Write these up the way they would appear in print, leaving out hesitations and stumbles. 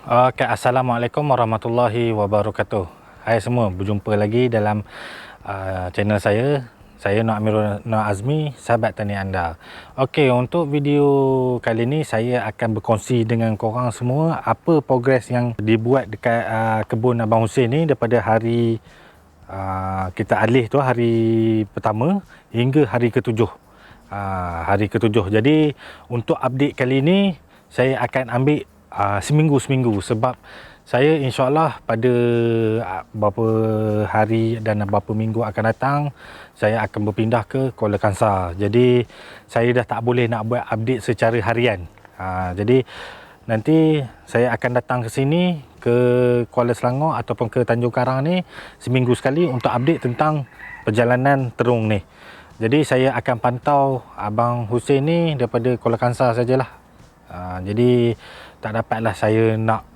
Okey, Assalamualaikum warahmatullahi wabarakatuh. Hai semua, berjumpa lagi dalam channel saya. Saya Nur Amirul Nur Azmi, sahabat tani anda. Okey, untuk video kali ni saya akan berkongsi dengan korang semua apa progres yang dibuat dekat kebun Abang Hussein ni daripada hari kita alih tu, hari pertama hingga hari ketujuh. Hari ketujuh. Jadi untuk update kali ni saya akan ambil seminggu-seminggu, sebab saya insyaAllah pada beberapa hari dan beberapa minggu akan datang saya akan berpindah ke Kuala Kangsar. Jadi saya dah tak boleh nak buat update secara harian. Jadi nanti saya akan datang ke sini, ke Kuala Selangor ataupun ke Tanjung Karang ni seminggu sekali untuk update tentang perjalanan terung ni. Jadi saya akan pantau Abang Hussein ni daripada Kuala Kangsar sajalah. Jadi tak dapatlah saya nak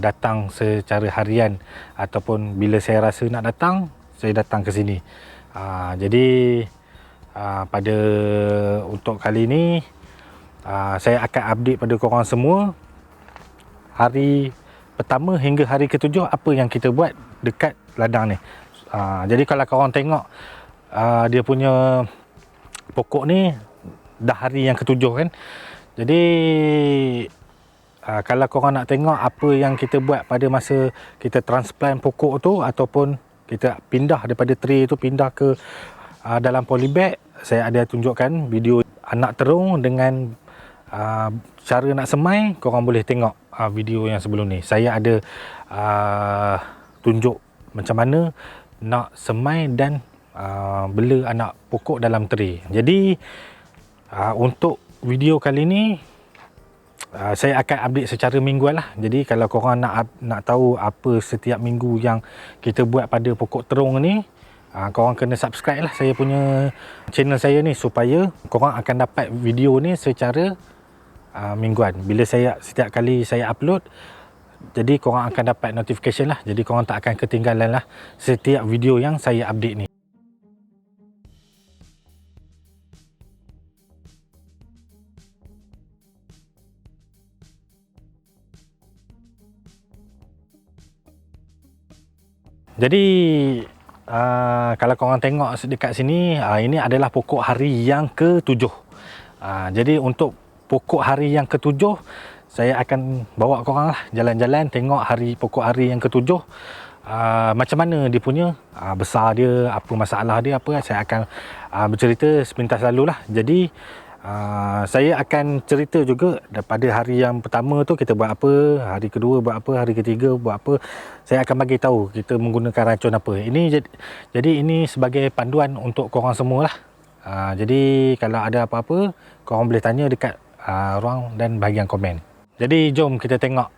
datang secara harian, ataupun bila saya rasa nak datang, saya datang ke sini. Jadi pada untuk kali ni saya akan update pada korang semua hari pertama hingga hari ketujuh apa yang kita buat dekat ladang ni. Jadi kalau korang tengok dia punya pokok ni dah hari yang ketujuh kan. Jadi kalau korang nak tengok apa yang kita buat pada masa kita transplant pokok tu, ataupun kita pindah daripada tray tu pindah ke dalam polybag, saya ada tunjukkan video anak terung dengan cara nak semai. Korang boleh tengok video yang sebelum ni. Saya ada tunjuk macam mana nak semai dan bela anak pokok dalam tray. Jadi untuk video kali ni saya akan update secara mingguan lah. Jadi kalau korang nak tahu apa setiap minggu yang kita buat pada pokok terung ni, korang kena subscribe lah saya punya channel saya ni, supaya korang akan dapat video ni secara mingguan. Bila setiap kali saya upload, jadi korang akan dapat notification lah. Jadi korang tak akan ketinggalan lah setiap video yang saya update ni. Jadi kalau korang tengok dekat sini, ini adalah pokok hari yang ke-7. Jadi untuk pokok hari yang ke-7, saya akan bawa korang lah jalan-jalan tengok pokok hari yang ke-7. Macam mana dia punya besar dia, apa masalah dia, apa saya akan bercerita sepintas lalu lah. Jadi saya akan cerita juga daripada hari yang pertama tu kita buat apa, hari kedua buat apa, hari ketiga buat apa. Saya akan bagi tahu kita menggunakan racun apa. Jadi ini sebagai panduan untuk korang semua lah. Jadi kalau ada apa-apa, korang boleh tanya dekat ruang dan bahagian komen. Jadi jom kita tengok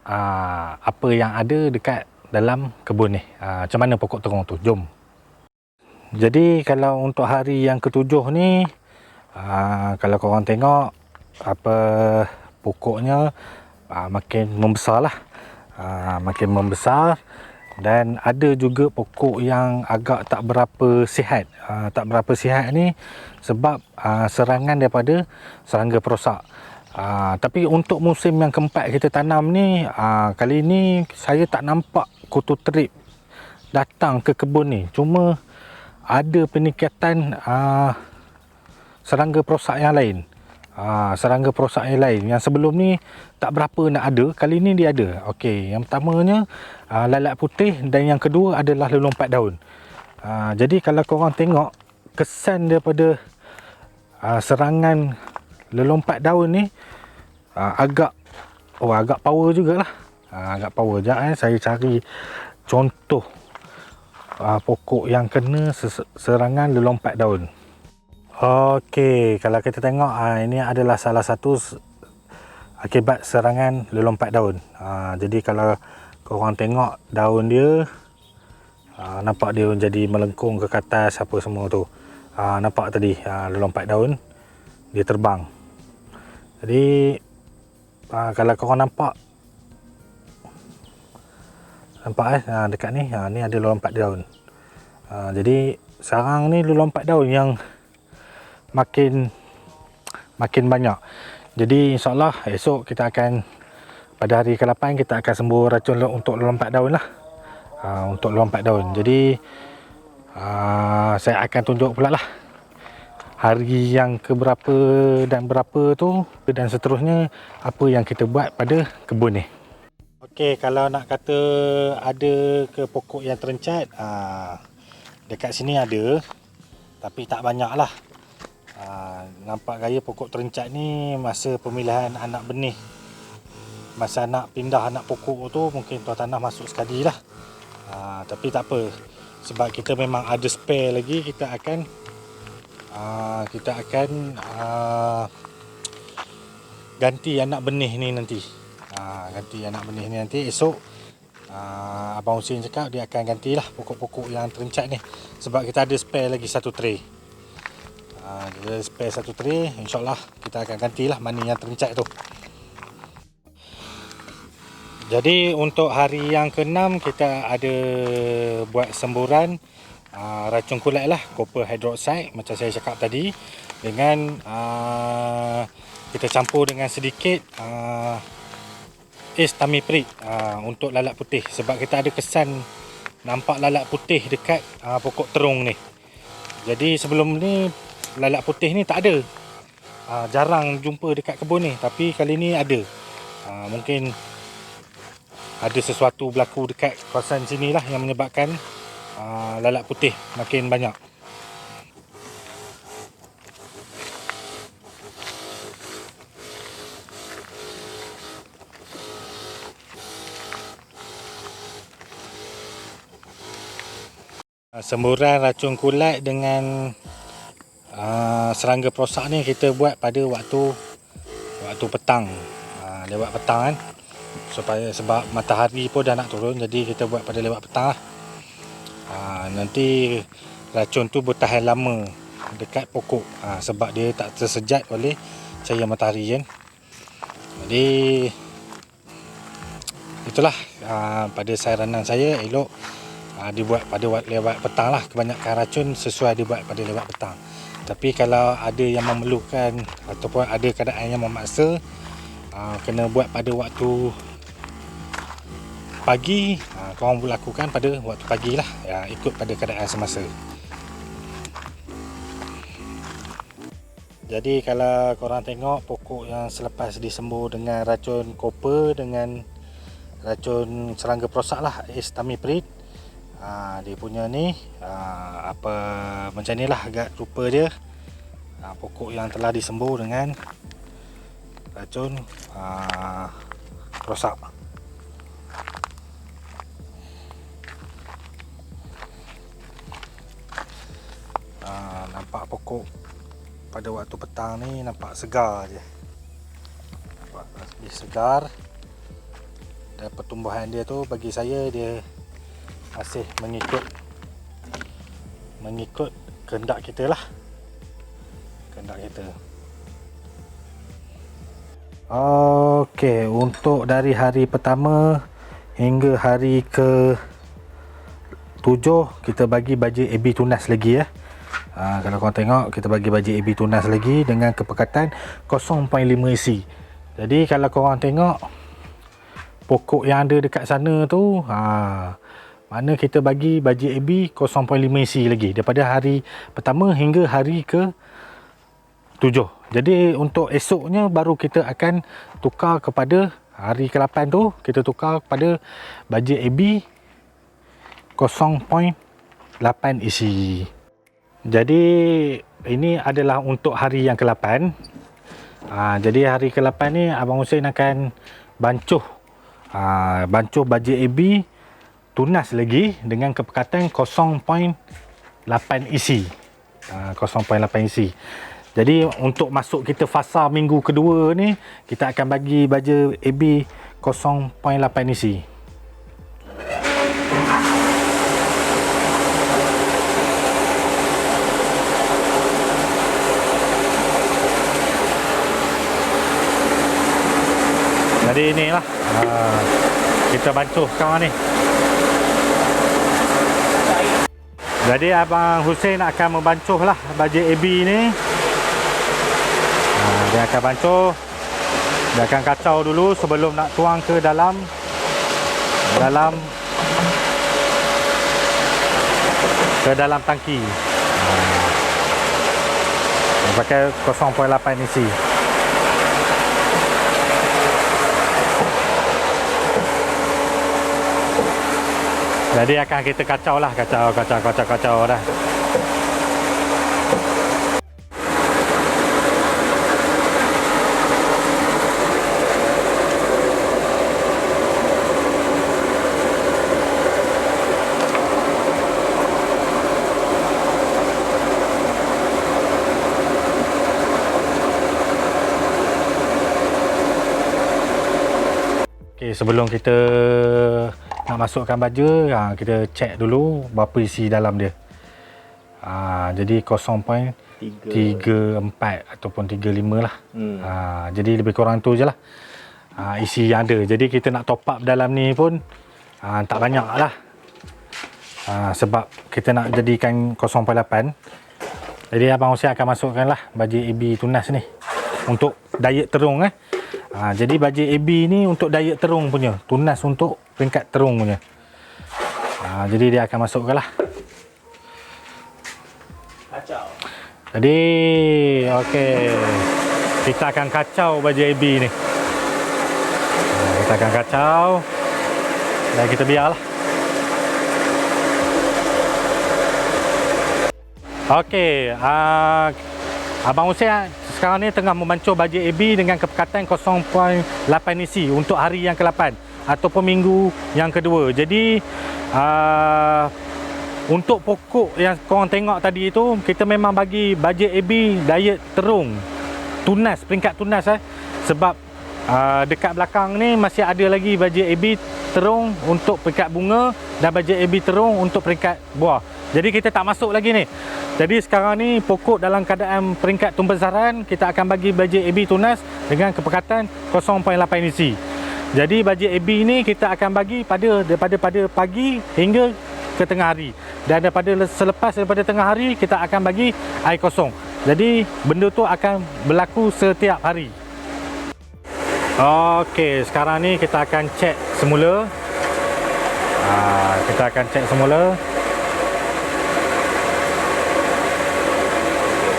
apa yang ada dekat dalam kebun ni. Macam mana pokok terung tu, jom. Jadi kalau untuk hari yang ketujuh ni, kalau korang tengok apa pokoknya makin membesar lah. Makin membesar, dan ada juga pokok yang agak tak berapa sihat. Tak berapa sihat ni sebab serangan daripada serangga perosak. Tapi untuk musim yang keempat kita tanam ni, kali ni saya tak nampak kutu trip datang ke kebun ni. Cuma ada peningkatan serangga perosak yang lain. Serangga perosak yang lain yang sebelum ni tak berapa nak ada, kali ni dia ada. Okey, yang pertamanya lalat putih, dan yang kedua adalah lelompat daun. Jadi kalau korang tengok kesan daripada serangan lelompat daun ni agak power jugalah. Agak power. Sekejap saya cari contoh pokok yang kena serangan lelompat daun. Okey, kalau kita tengok ini adalah salah satu akibat serangan lelompat daun. Jadi kalau korang tengok daun dia, nampak dia jadi melengkung ke atas apa semua tu. Nampak tadi lelompat daun dia terbang. Jadi kalau korang nampak dekat ni, ni ada lelompat daun. Jadi sekarang ni lelompat daun yang makin banyak. Jadi insyaAllah esok kita akan pada hari ke-8 kita akan sembur racun untuk lompat daun lah. Untuk lompat daun. Jadi saya akan tunjuk pula lah hari yang keberapa dan berapa tu, dan seterusnya apa yang kita buat pada kebun ni. Okey, kalau nak kata ada ke pokok yang terencat, dekat sini ada, tapi tak banyak lah. Nampak gaya pokok terencat ni masa pemilihan anak benih, masa nak pindah anak pokok tu mungkin tuan tanah masuk sekali lah. Tapi tak apa, sebab kita memang ada spare lagi, kita akan ganti anak benih ni nanti. Ganti anak benih ni nanti esok. Abang Husin cakap dia akan gantilah pokok-pokok yang terencat ni, sebab kita ada spare lagi satu tray. Kita ada spare satu tray, insyaAllah kita akan gantilah mana yang terencat tu. Jadi untuk hari yang ke-6 kita ada buat semburan racun kulat lah, copper hydroxide macam saya cakap tadi, dengan kita campur dengan sedikit tamiprid untuk lalat putih, sebab kita ada kesan nampak lalat putih dekat pokok terung ni. Jadi sebelum ni lalat putih ni tak ada, jarang jumpa dekat kebun ni, tapi kali ni ada. Mungkin ada sesuatu berlaku dekat kawasan sini lah yang menyebabkan lalat putih makin banyak. Semburan racun kulat dengan serangga perosak ni kita buat pada waktu petang, lewat petang kan, sebab matahari pun dah nak turun, jadi kita buat pada lewat petang lah. Nanti racun tu bertahan lama dekat pokok, sebab dia tak tersejat oleh cahaya matahari kan. Jadi itulah pada saranan saya, elok dibuat pada lewat petang lah. Kebanyakan racun sesuai dibuat pada lewat petang. Tapi kalau ada yang memerlukan ataupun ada keadaan yang memaksa, kena buat pada waktu pagi, korang boleh lakukan pada waktu pagi lah, ikut pada keadaan semasa. Jadi kalau korang tengok pokok yang selepas disembur dengan racun copper dengan racun serangga perosak lah, tamiprid, dia punya ni macam ni lah agak rupa dia. Pokok yang telah disembur dengan racun perosak. Nampak pokok pada waktu petang ni nampak segar je, nampak lebih segar, dan pertumbuhan dia tu bagi saya dia masih mengikut kehendak kita lah, kehendak kita. Okey, untuk dari hari pertama hingga hari ke-7 kita bagi baja AB tunas lagi ya. Kalau korang tengok, kita bagi baja AB tunas lagi dengan kepekatan 0.5 isi. Jadi kalau korang tengok pokok yang ada dekat sana tu, mana kita bagi baja AB 0.5 isi lagi daripada hari pertama hingga hari ke-7. Jadi untuk esoknya baru kita akan tukar kepada hari ke-8 tu, kita tukar kepada baja AB 0.8 isi. Jadi ini adalah untuk hari yang ke-8. Jadi hari ke-8 ni Abang Husin akan bancuh baja AB tunas lagi dengan kepekatan 0.8 isi. 0.8 isi. Jadi untuk masuk kita fasa minggu kedua ni, kita akan bagi baja AB 0.8 isi. Jadi inilah kita bancuh kawan ni. Jadi Abang Husin akan membancuh lah baja AB ni. Dia akan bancuh Dia akan kacau dulu sebelum nak tuang ke dalam tangki. Dia pakai 0.8 isi. Jadi akan kita kacau lah, kacau dah. Okay, sebelum kita nak masukkan baja, kita cek dulu berapa isi dalam dia. Jadi 0.34 ataupun 35 lah. Jadi lebih kurang tu je lah isi yang ada. Jadi kita nak top up dalam ni pun tak banyak lah. Sebab kita nak jadikan 0.8. Jadi Abang Hussein akan masukkan lah baja AB tunas ni untuk diet terung. Jadi baja AB ni untuk diet terung punya, tunas untuk peringkat terung punya. Jadi dia akan masukkan lah. Kacau. Jadi okey, kita akan kacau baja AB ni. Kita akan kacau dan kita biarlah. Okey, Abang Hussein sekarang ni tengah membancur baja AB dengan kepekatan 0.8 isi untuk hari yang ke-8 ataupun minggu yang kedua. Jadi untuk pokok yang korang tengok tadi tu, kita memang bagi baja AB diet terung, tunas, peringkat tunas sebab dekat belakang ni masih ada lagi baja AB terung untuk peringkat bunga dan baja AB terung untuk peringkat buah. Jadi kita tak masuk lagi ni. Jadi sekarang ni pokok dalam keadaan peringkat pembesaran, kita akan bagi baja AB tunas dengan kepekatan 0.8 isi. Jadi baja AB ni kita akan bagi daripada pagi hingga ke tengah hari. Dan selepas daripada tengah hari, kita akan bagi air kosong. Jadi benda tu akan berlaku setiap hari. Okey, sekarang ni kita akan cek semula.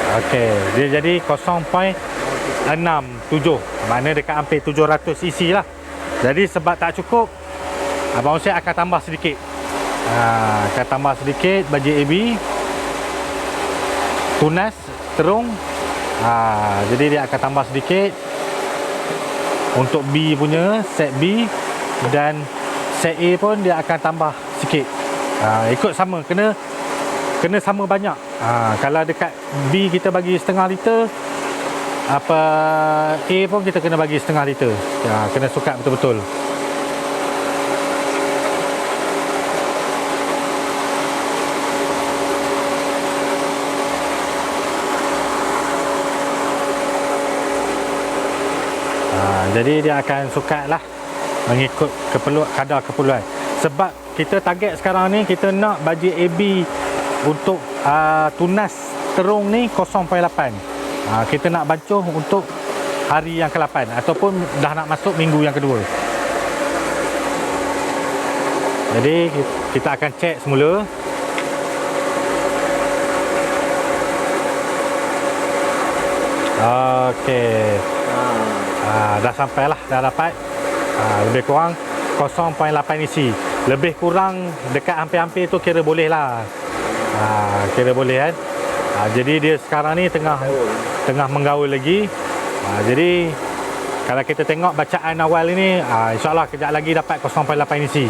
Okey, dia jadi 0.67. Maknanya dekat hampir 700 isi lah. Jadi sebab tak cukup, Abang Hussein akan tambah sedikit. Akan tambah sedikit baja AB tunas terung. Jadi dia akan tambah sedikit untuk B punya, set B, dan set A pun dia akan tambah sikit. Ikut sama, kena sama banyak. Kalau dekat B kita bagi setengah liter, A pun kita kena bagi setengah liter. Kena sukat betul-betul. Jadi dia akan sukat lah mengikut kadar keperluan. Sebab kita target sekarang ni, kita nak baja AB untuk tunas terung ni 0.8. Kita nak bancuh untuk hari yang ke-8 ataupun dah nak masuk minggu yang kedua. Jadi kita akan cek semula. Okey. Dah sampai lah, dah dapat lebih kurang 0.8 isi. Lebih kurang dekat hampir-hampir tu kira boleh lah. Kira boleh kan. Jadi dia sekarang ni tengah menggaul lagi. Jadi kalau kita tengok bacaan awal ini, insyaAllah kejap lagi dapat 0.8 isi.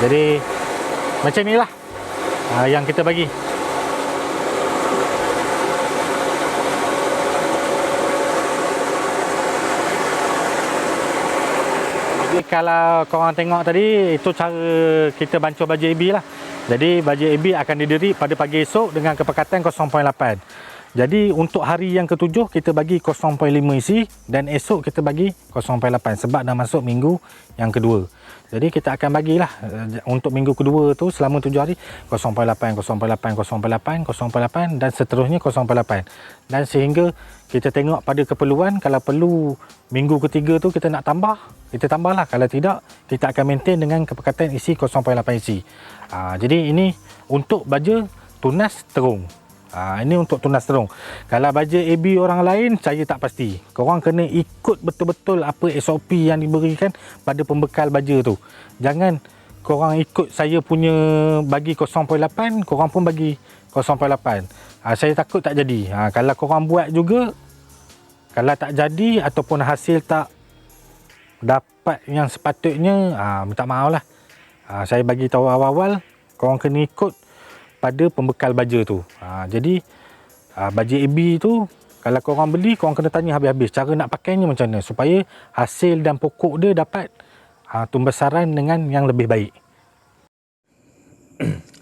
Jadi macam ni lah yang kita bagi. Jadi kalau korang tengok tadi, itu cara kita bancur baja AB lah. Jadi baja AB akan didiri pada pagi esok dengan kepekatan 0.8. Jadi untuk hari yang ketujuh kita bagi 0.5 isi dan esok kita bagi 0.8 sebab dah masuk minggu yang kedua. Jadi kita akan bagilah untuk minggu kedua tu selama 7 hari 0.8, 0.8, 0.8, 0.8 dan seterusnya 0.8. Dan sehingga kita tengok pada keperluan, kalau perlu minggu ketiga tu kita nak tambah, kita tambahlah. Kalau tidak, kita akan maintain dengan kepekatan isi 0.8 isi. Jadi ini untuk baja tunas terung. Ini untuk tunas terung. Kalau baja AB orang lain, saya tak pasti. Korang kena ikut betul-betul apa SOP yang diberikan pada pembekal baja tu. Jangan korang ikut saya punya bagi 0.8, korang pun bagi 0.8. Saya takut tak jadi. Kalau korang buat juga, kalau tak jadi ataupun hasil tak dapat yang sepatutnya, minta maaf lah. Saya bagi tahu awal-awal, korang kena ikut pada pembekal baja tu. Jadi baja AB tu kalau korang beli, korang kena tanya habis-habis cara nak pakainya macam mana supaya hasil dan pokok dia dapat tumbesaran dengan yang lebih baik.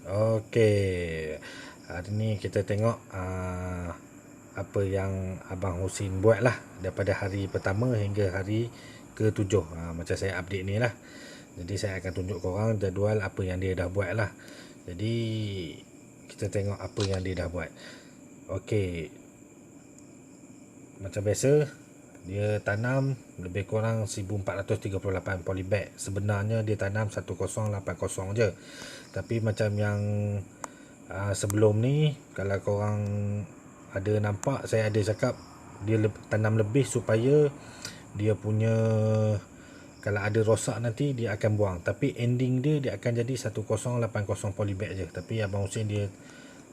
Okey, hari ni kita tengok apa yang Abang Husin buat lah daripada hari pertama hingga hari ke-7. Macam saya update ni lah. Jadi saya akan tunjuk korang jadual apa yang dia dah buat lah. Jadi kita tengok apa yang dia dah buat. Okey, macam biasa dia tanam lebih kurang 1438 polybag. Sebenarnya dia tanam 1080 je. Tapi macam yang sebelum ni, kalau korang ada nampak, saya ada cakap dia tanam lebih supaya dia punya kalau ada rosak nanti dia akan buang. Tapi ending dia akan jadi 1080 polybag je. Tapi Abang Husin dia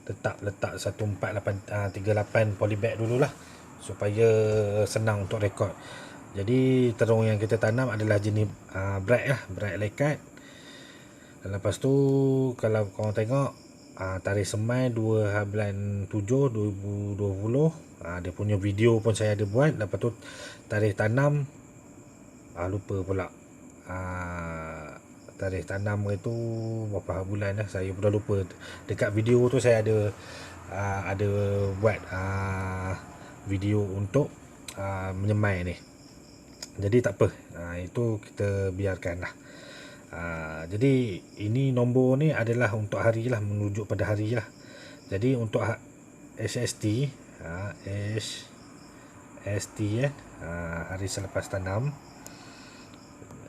tetap letak 1438 polybag dululah supaya senang untuk rekod. Jadi terung yang kita tanam adalah jenis bright lah, bright lekat. Lepas tu kalau korang tengok tarikh semai 2 bulan 7 2020, dia punya video pun saya ada buat. Lepas tu tarikh tanam lupa pula tarikh tanam itu berapa bulan dah, saya pun dah lupa. Dekat video tu saya ada buat video untuk menyemai ni. Jadi tak apa, itu kita biarkan lah. Jadi ini nombor ni adalah untuk hari lah, menuju pada hari lah. Jadi untuk SST hari selepas tanam.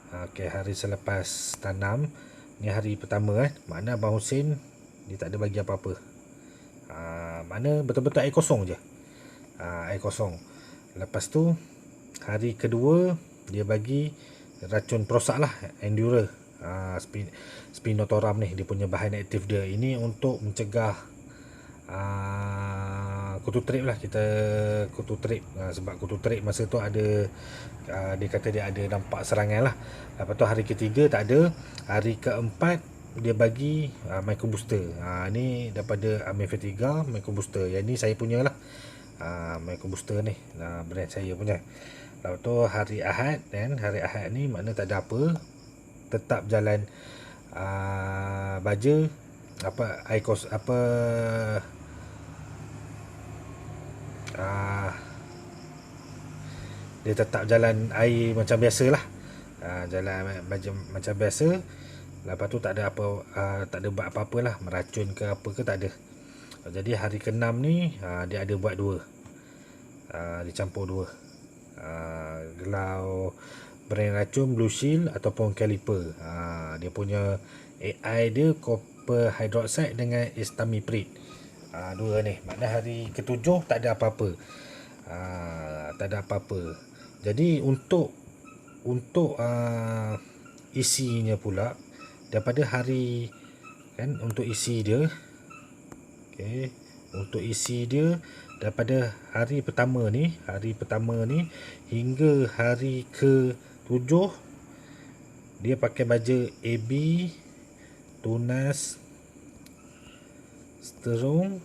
Okey, hari selepas tanam ni hari pertama makna Abang Husin dia tak ada bagi apa-apa. Mana betul-betul air kosong je. Air kosong. Lepas tu hari kedua dia bagi racun perosak lah, Endura. Spinotoram ni dia punya bahan aktif dia. Ini untuk mencegah kutu trip lah. Kita kutu trip sebab kutu trip masa tu ada dia kata dia ada nampak serangan lah. Lepas tu hari ketiga tak ada. Hari keempat dia bagi Micro Booster. Ni daripada Amifetiga Micro Booster. Yang ni saya punya lah. Micro Booster ni brand saya punya. Lepas tu hari Ahad, kan, hari Ahad ni makna tak ada apa, tetap jalan baja dia tetap jalan air macam biasalah. Jalan baja macam biasa. Lepas tu tak ada apa, tak ada buat apa-apa lah, meracun ke apa ke tak ada. Jadi hari ke-6 ni dia ada buat dua. Dia campur dua. Gelau brand racun Blue Shield ataupun Caliper. Dia punya AI dia copper hydroxide dengan istamiprid. Dua ni. Makna hari ke-7 tak ada apa-apa. Tak ada apa-apa. Jadi untuk isinya pula daripada hari, kan, untuk isi dia, okey, untuk isi dia daripada hari pertama ni hingga hari ke-7 dia pakai baja AB tunas terung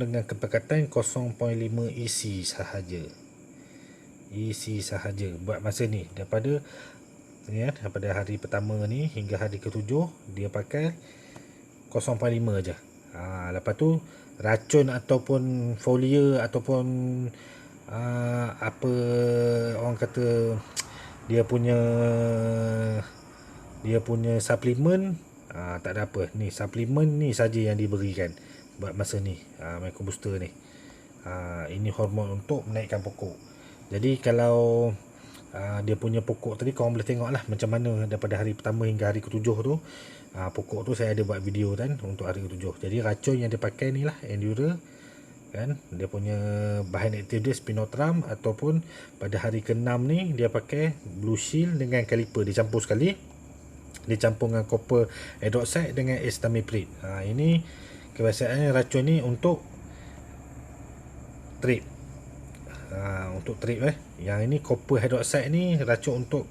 dengan kepekatan 0.5 isi sahaja. Buat masa ni daripada hari pertama ni hingga hari ke-7 dia pakai 0.5 je. Lepas tu racun ataupun foliar ataupun apa orang kata, dia punya suplemen, tak ada apa. Ni suplemen ni saja yang diberikan buat masa ni, micro booster ni. Ini hormon untuk menaikkan pokok. Jadi kalau dia punya pokok tadi, korang boleh tengok lah macam mana daripada hari pertama hingga hari ke-7 tu. Pokok tu saya ada buat video kan untuk hari ke-7. Jadi racun yang dia pakai ni lah Endura kan, dia punya bahan aktif dia Spinotram, ataupun pada hari ke-6 ni dia pakai Blue Shield dengan Caliper, dicampur sekali, dicampur dengan copper hydroxide dengan Estamiprid. Ini kebiasaannya racun ni untuk trip. Untuk trip Yang ini copper hydroxide ni racun untuk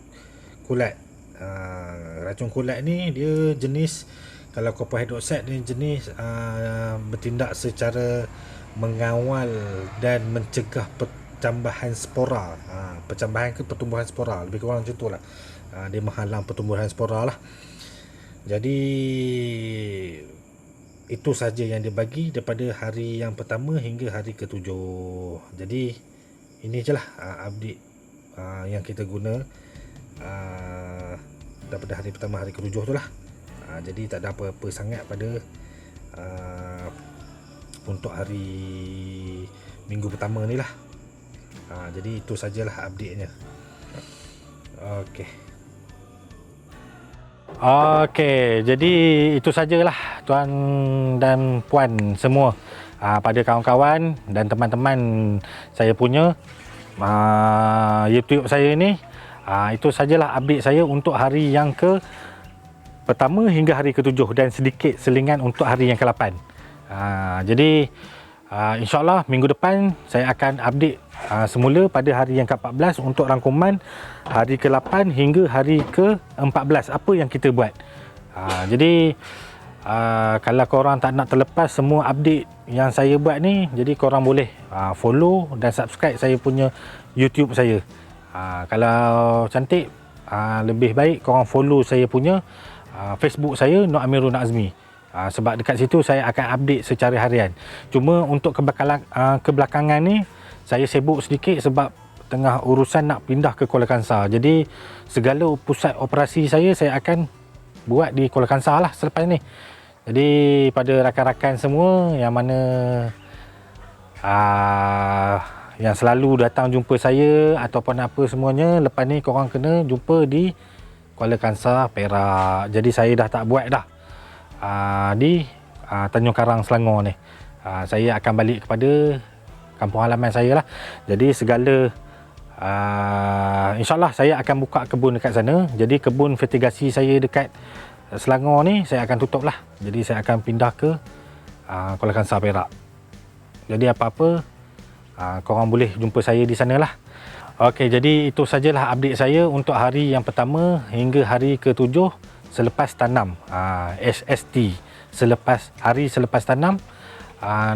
kulat. Racun kulat ni dia jenis, kalau copper hydroxide ni jenis bertindak secara mengawal dan mencegah pertambahan spora. Pertambahan ke pertumbuhan spora, lebih kurang macam tu lah. Dia menghalang pertumbuhan spora lah. Jadi itu saja yang dia bagi daripada hari yang pertama hingga hari ke-7. Jadi ini je lah update yang kita guna daripada hari pertama hari ke-7 tu lah. Jadi tak ada apa-apa sangat pada untuk hari minggu pertama ni lah. Jadi itu sajalah update-nya. Okey, jadi itu sajalah tuan dan puan semua, pada kawan-kawan dan teman-teman saya punya YouTube saya ni. Itu sajalah update saya untuk hari yang ke pertama hingga hari ke-7 dan sedikit selingan untuk hari yang ke-8. Jadi InsyaAllah minggu depan saya akan update semula pada hari yang ke-14 untuk rangkuman hari ke-8 hingga hari ke-14 apa yang kita buat. Jadi kalau korang tak nak terlepas semua update yang saya buat ni, jadi korang boleh follow dan subscribe saya punya YouTube saya. Kalau cantik, lebih baik korang follow saya punya Facebook saya, Nur Amirul Nazmi. Sebab dekat situ saya akan update secara harian. Cuma untuk kebelakangan ni saya sibuk sedikit sebab tengah urusan nak pindah ke Kuala Kangsar. Jadi segala pusat operasi saya akan buat di Kuala Kangsar lah selepas ni. Jadi pada rakan-rakan semua yang mana yang selalu datang jumpa saya ataupun apa semuanya, lepas ni korang kena jumpa di Kuala Kangsar, Perak. Jadi saya dah tak buat dah di Tanjung Karang, Selangor ni. Saya akan balik kepada kampung halaman saya lah. Jadi segala InsyaAllah saya akan buka kebun dekat sana. Jadi kebun fertigasi saya dekat Selangor ni saya akan tutup lah. Jadi saya akan pindah ke Kuala Kangsar, Perak. Jadi apa-apa korang boleh jumpa saya di sana lah. Okey, jadi itu sajalah update saya untuk hari yang pertama hingga hari ke-7 selepas tanam, SST, hari selepas tanam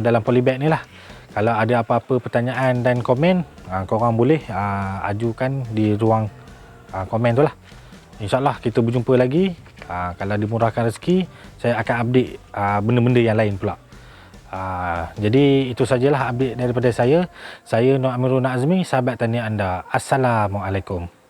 dalam polybag ni lah. Kalau ada apa-apa pertanyaan dan komen, korang boleh ajukan di ruang komen tu lah. InsyaAllah kita berjumpa lagi. Kalau dimurahkan rezeki, saya akan update benda-benda yang lain pula. Jadi itu sajalah update daripada saya. Saya Nur Amirul Nazmi, sahabat tani anda. Assalamualaikum.